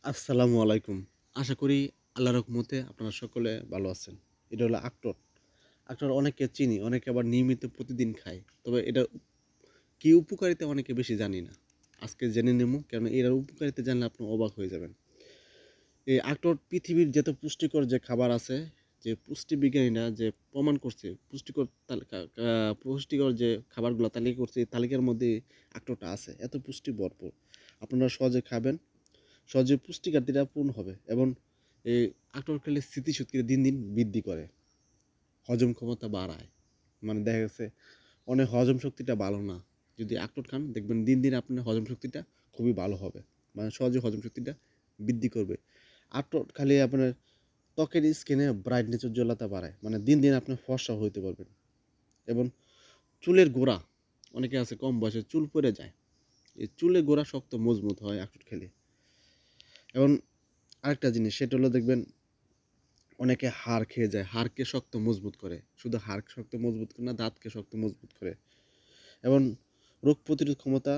আসসালামু আলাইকুম। আশা করি আল্লাহর রহমতে আপনারা সকলে ভালো আছেন। এটা হলো আখরোট। আখরোট অনেকে চিনি, অনেকে আবার নিয়মিত প্রতিদিন খায়। তবে এটা কি উপকারিতা অনেকে বেশি জানি না। আজকে জেনে নেব, কেন এর উপকারিতা জানলে আপনি অবাক হয়ে যাবেন। এই আখরোট পৃথিবীর যত পুষ্টিকর যে খাবার আছে, যে পুষ্টিবিজ্ঞানীরা যে প্রমাণ করছে, পুষ্টিকর যে খাবারগুলো তালিকা করছে, এই তালিকার মধ্যে আখরোটটা আছে। এত পুষ্টি ভরপুর। আপনারা সহজে খাবেন, সহজে পুষ্টি ঘাটতিটা পূরণ হবে এবং এই আখরোট খেলে স্মৃতিশক্তি দিন দিন বৃদ্ধি করে, হজম ক্ষমতা বাড়ায়। মানে দেখা গেছে অনেক হজম শক্তিটা ভালো না, যদি আখরোট খান দেখবেন দিন দিন আপনার হজম শক্তিটা খুবই ভালো হবে, মানে সহজে হজম শক্তিটা বৃদ্ধি করবে। আখরোট খালি আপনার ত্বকের স্কিনে ব্রাইটনেস উজ্জ্বলতা বাড়ায়, মানে দিন দিন আপনি ফর্সা হইতে পারবেন। এবং চুলের গোড়া, অনেকে আছে কম বয়সে চুল পড়ে যায়, এই চুলের গোড়া শক্ত মজবুত হয় আখরোট খেলে। এবং আরেকটা জিনিস সেটা হলো দেখবেন অনেকে হাড় খেয়ে যায়, হাড়কে শক্ত মজবুত করে, শুধু হাড় শক্ত মজবুত করে না, দাঁতকে শক্ত মজবুত করে। এবং রোগ প্রতিরোধ ক্ষমতা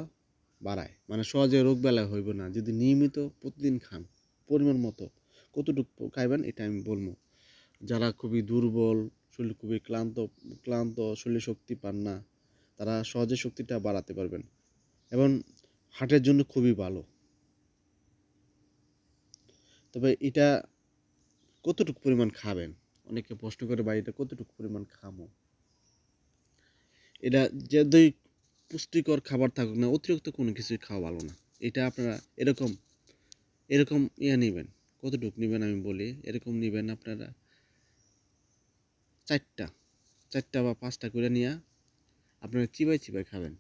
বাড়ায়, মানে সহজে রোগ বেলা হইব না যদি নিয়মিত প্রতিদিন খান। পরিমাণ মতো কতটুকু খাইবেন এটা আমি বলবো। যারা খুবই দুর্বল, শরীর খুবই ক্লান্ত শরীরে শক্তি পান না, তারা সহজে শক্তিটা বাড়াতে পারবেন। এবং হার্টের জন্য খুবই ভালো। তবে এটা কতটুকু পরিমাণ খাবেন, অনেকে প্রশ্ন করে, বা এটা কতটুকু পরিমাণ খামো। এটা যতই পুষ্টিকর খাবার থাকুক না, অতিরিক্ত কোনো কিছুই খাওয়া ভালো না। এটা আপনারা এরকম এরকম নেবেন। কতটুকু নেবেন আমি বলি, এরকম নেবেন আপনারা চারটা চারটা বা পাঁচটা করে নিয়ে আপনারা চিবাই চিবাই খাবেন।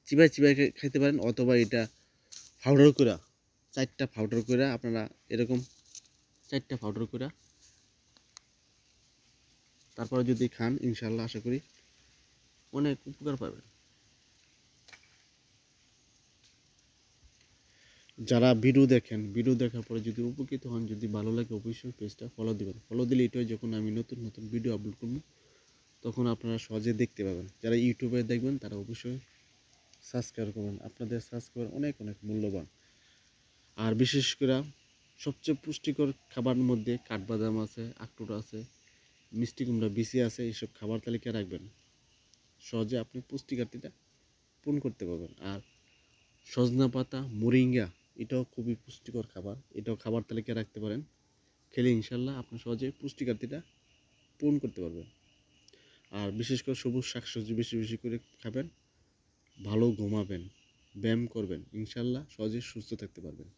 চিবাই চিবাই খাইতে পারেন, অথবা এটা পাউডার করে, চারটা পাউডার করে আপনারা এরকম চারটা পাউডার করে তারপরে যদি খান, ইনশাল্লাহ আশা করি অনেক উপকার পাবেন। যারা ভিডিও দেখেন, ভিডিও দেখার পরে যদি উপকৃত হন, যদি ভালো লাগে, অবশ্যই পেজটা ফলো দিবেন। ফলো দিলে এটাই, যখন আমি নতুন নতুন ভিডিও আপলোড করবো তখন আপনারা সহজে দেখতে পাবেন। যারা ইউটিউবে দেখবেন তারা অবশ্যই সাবস্ক্রাইব করবেন, আপনাদের সাবস্ক্রাইব অনেক অনেক মূল্যবান। আর বিশেষ করে সবচেয়ে পুষ্টিকর খাবারের মধ্যে কাঠবাদাম আছে, আখরোট আছে, মিষ্টি কুমড়া বিচি আছে, এইসব খাবার তালিকা রাখবেন। সহজে আপনি পুষ্টি ঘাটতিটা পূরণ করতে পারবেন। আর সজনা পাতা, মোরিঙ্গা, এটাও খুবই পুষ্টিকর খাবার, এটাও খাবার তালিকায় রাখতে পারেন। খেলে ইনশাল্লাহ আপনি সহজে পুষ্টি ঘাটতিটা পূরণ করতে পারবেন। আর বিশেষ করে সবুজ শাকসবজি বেশি বেশি করে খাবেন, ভালো ঘুমাবেন, ব্যায়াম করবেন, ইনশাল্লাহ সহজে সুস্থ থাকতে পারবেন।